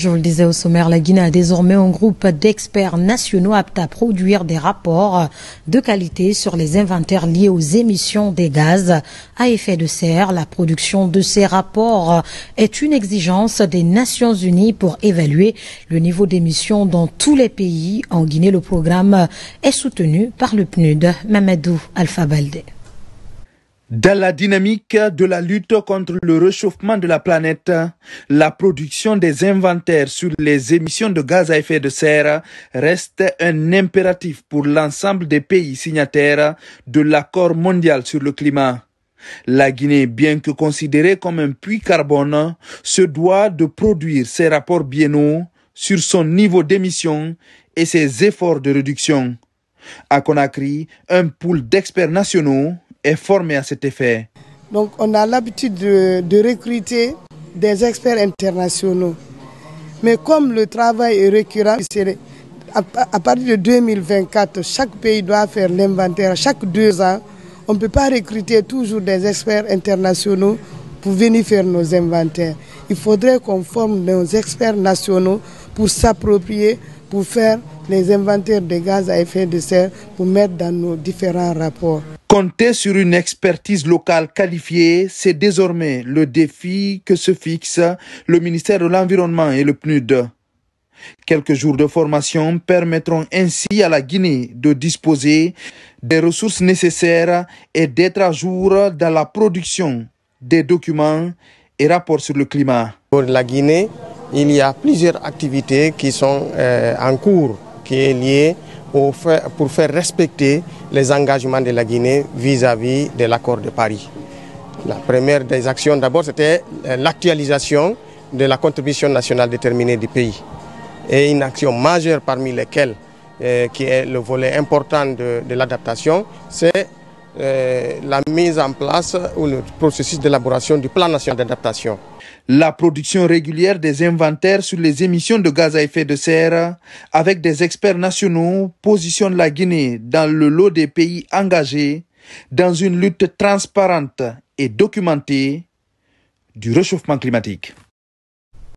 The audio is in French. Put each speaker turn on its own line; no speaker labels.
Je vous le disais au sommaire, la Guinée a désormais un groupe d'experts nationaux aptes à produire des rapports de qualité sur les inventaires liés aux émissions des gaz à effet de serre. La production de ces rapports est une exigence des Nations Unies pour évaluer le niveau d'émissions dans tous les pays. En Guinée, le programme est soutenu par le PNUD. Mamadou Alpha Baldé.
Dans la dynamique de la lutte contre le réchauffement de la planète, la production des inventaires sur les émissions de gaz à effet de serre reste un impératif pour l'ensemble des pays signataires de l'accord mondial sur le climat. La Guinée, bien que considérée comme un puits carbone, se doit de produire ses rapports biennaux sur son niveau d'émission et ses efforts de réduction. À Conakry, un pool d'experts nationaux est formé à cet effet.
Donc on a l'habitude de recruter des experts internationaux. Mais comme le travail est récurrent, à partir de 2024, chaque pays doit faire l'inventaire. Chaque 2 ans, on ne peut pas recruter toujours des experts internationaux pour venir faire nos inventaires. Il faudrait qu'on forme nos experts nationaux pour s'approprier, pour faire les inventaires des gaz à effet de serre, pour mettre dans nos différents rapports.
Compter sur une expertise locale qualifiée, c'est désormais le défi que se fixe le ministère de l'Environnement et le PNUD. Quelques jours de formation permettront ainsi à la Guinée de disposer des ressources nécessaires et d'être à jour dans la production des documents et rapports sur le climat.
Pour la Guinée, il y a plusieurs activités qui sont en cours, qui est liée pour faire respecter les engagements de la Guinée vis-à-vis de l'accord de Paris. La première des actions, d'abord, c'était l'actualisation de la contribution nationale déterminée du pays. Et une action majeure parmi lesquelles, qui est le volet important de l'adaptation, c'est la mise en place ou le processus d'élaboration du plan national d'adaptation.
La production régulière des inventaires sur les émissions de gaz à effet de serre avec des experts nationaux positionne la Guinée dans le lot des pays engagés dans une lutte transparente et documentée du réchauffement climatique.